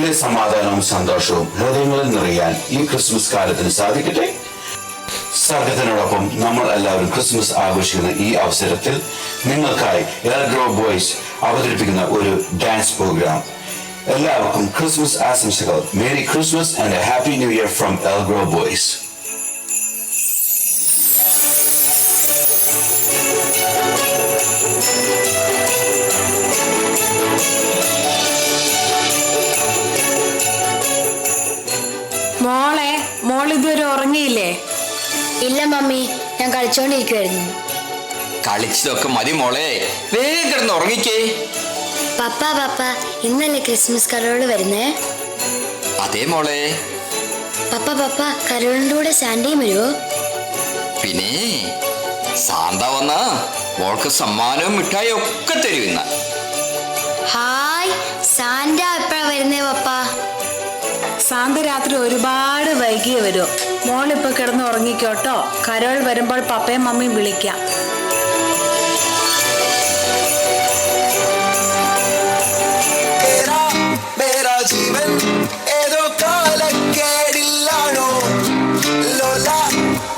ദൈവത്തിന്റെ സമാധാനവും സന്തോഷവും ഹൃദയങ്ങളിൽ നിറയാൻ ഈ ക്രിസ്മസ് കാലത്തിന് സാധിക്കട്ടെ. സർഗത്തിനോടൊപ്പം നമ്മൾ എല്ലാവരും ക്രിസ്മസ് ആഘോഷിക്കുന്ന ഈ അവസരത്തിൽ നിങ്ങൾക്കായി എൽ ഗ്രോ ബോയ്സ് അവതരിപ്പിക്കുന്ന ഒരു ഡാൻസ് പ്രോഗ്രാം. എല്ലാവർക്കും ക്രിസ്മസ് ആശംസകൾ. Merry Christmas and a happy new year from L Grow Boys. മോളിതുവരെ ഉറങ്ങിയില്ലേ? ഇല്ല മമ്മി, ഞാൻ കളിച്ചോണ്ടിരിക്കുവായിരുന്നു. കളിച്ചതൊക്കെ മതി മോളെ, വേഗം കിടന്ന് ഉറങ്ങിക്കേ. പപ്പ ഇന്നല്ലേ ക്രിസ്മസ് കരോള് വരുന്നേ? അതേ മോളെ. പപ്പ കരോളിന്റെ കൂടെ സാന്റയും വരുമോ? പിന്നെ സാന്ത വന്ന മോൾക്ക് സമ്മാനവും മിഠായും ഒക്കെ തരുന്ന. ഹായ്, സാന്റ എപ്പോഴാ വരുന്നേ പപ്പ? സാന്ത രാത്രി ഒരുപാട് വൈകിയേ വരും. മോളിപ്പോ കിടന്ന് ഉറങ്ങിക്കോട്ടോ. കരോൾ വരുമ്പോൾ പപ്പയും മമ്മിയും വിളിക്കാം. ജീവൻ ഏതോ കാലക്കേടില്ലാണോ, ലോല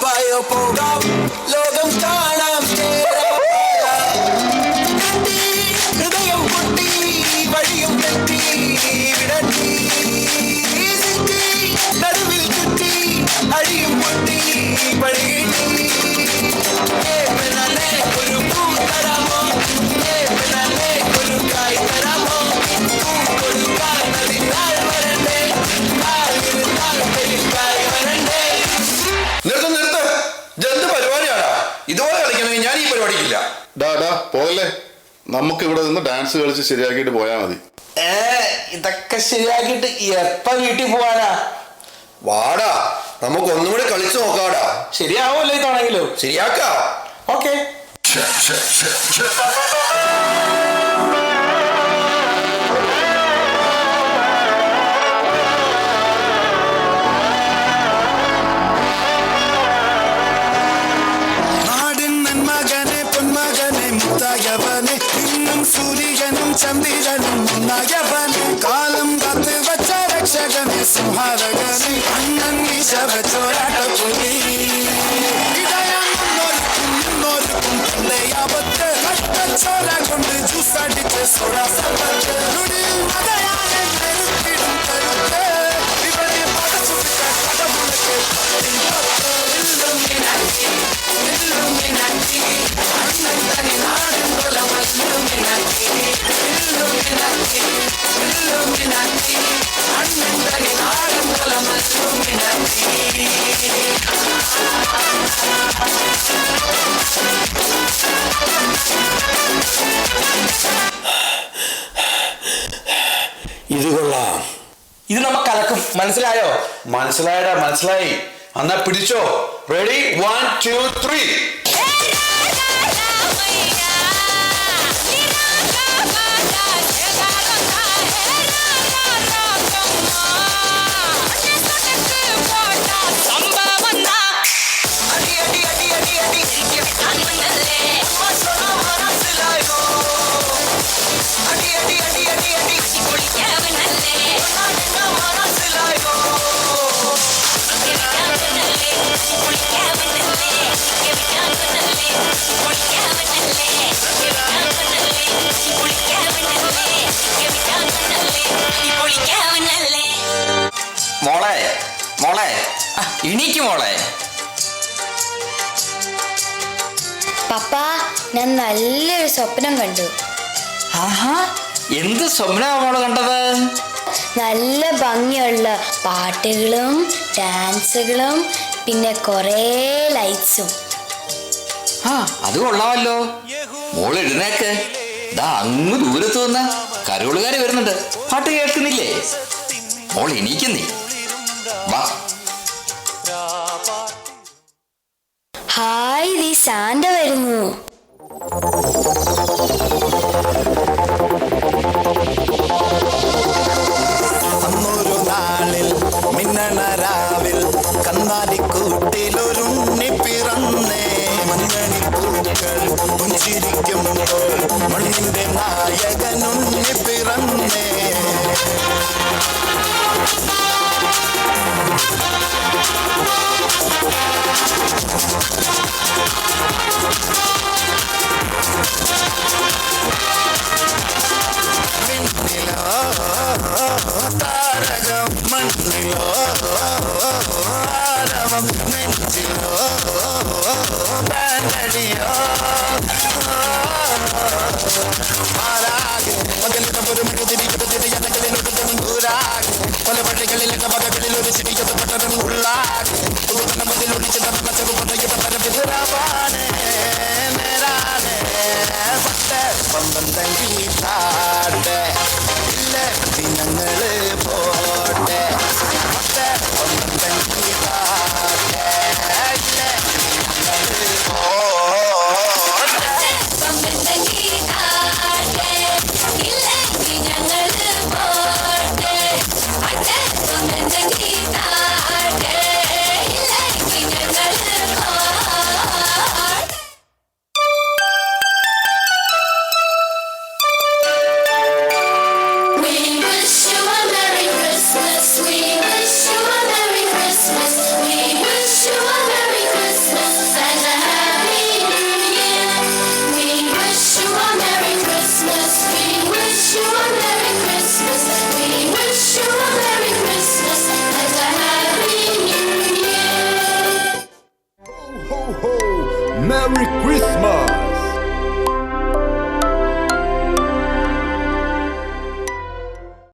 വായോ പോകാം ലോകം കാണാം. ഹൃദയം പൊട്ടി വഴിയും തെറ്റി വിടത്തി നടുവിൽ ചുറ്റി അടിയും പൊട്ടി പഴകിട്ടി. ഒരു പൂ തരാമോ, ഒരു കായ് തരാമോ, നിർത്ത്. ജന്തു പരിപാടിയാടാ. ഇതുപോലെ കളിക്കണമെങ്കിൽ ഞാൻ ഈ പരിപാടിക്കില്ല. പോകല്ലേ, നമുക്ക് ഇവിടെ നിന്ന് ഡാൻസ് കളിച്ച് ശരിയാക്കിയിട്ട് പോയാ മതി. ഇതൊക്കെ ശരിയാക്കിയിട്ട് എപ്പ വീട്ടിൽ പോവാനാ? വാടാ, നമുക്ക് ഒന്നും കൂടി കളിച്ചു നോക്കാടാ. ശരിയാവുമല്ലോ ഇതാണെങ്കിലും. ശരിയാക്കാം. ഓക്കെ. സൂര്യനും ചന്ദ്രനും നയവന് കാലം കാത്ത് വച്ച രക്ഷകന് സംഹാരകന് അണ്ണൻ ചോരാട്ടപ്പുലി മുന്നോർക്കും പിള്ളയാപത്ത് കഷ്ടച്ചോര കൊണ്ട് ജ്യൂസടിച്ച് സോഡാ സമ്പത്ത് ഇവിടെ പടച്ചുവിട്ട കടമുളക്ക് അണ്ണൻ തനി നാടും ഇത് കൊള്ളാം. ഇത് നമ്മ കലക്കും. മനസ്സിലായോ? മനസ്സിലായി. എന്നാ പിടിച്ചോ. റെഡി, 1 2 3. മോളെ എണീക്ക് മോളെ. പപ്പ, ഞാൻ നല്ലൊരു സ്വപ്നം കണ്ടു. എന്ത് സ്വപ്നമാണ് മോള് കണ്ടത്? നല്ല ഭംഗിയുള്ള പാട്ടുകളും ഡാൻസുകളും പിന്നെ കുറേ ലൈറ്റ്സും. അത് കൊള്ളാമല്ലോ. മോള് എഴുന്നേക്ക്. ദാ അങ്ങ് ദൂരത്ത് വന്ന കരോളുകാര് വരുന്നുണ്ട്. പാട്ട് കേൾക്കുന്നില്ലേ? മോൾ എണീക്കുന്നേ. വാ. ഹായ്, ദീ സാന്റ വരുന്നു. അന്നൊരു നാളിൽ മിന്നണരാവിൽ കന്നാലിക്കൂട്ടിലൊരുണ്ണി പിറന്നേ. മഞ്ഞണിപ്പൂക്കൾ പുഞ്ചിരിക്കുമ്പോൾ മണ്ണിന്റെ നായകനുണ്ണി പിറന്നേ. കണ്ണിലോ ആരവം നെഞ്ചിലോ ബാൻഡടിയോ മാറാകെ പകലിടം ഒരു മെഴുതിരിക്കത്തിരി ജനകളിലൊരു ൂരാകെ പല വഴികളിലെ പകകളിൽ ഒരു ചിരിക്കത്ത് പട്ടണം ഉള്ളാകെ പുതുതലമതിൽ ഒളിച്ച് നടന്ന ചെറുപടയുടെ പരപ്പിതരാവാനേ നേരാനേ പട്ട പന്തം തങ്കി താട്ടെ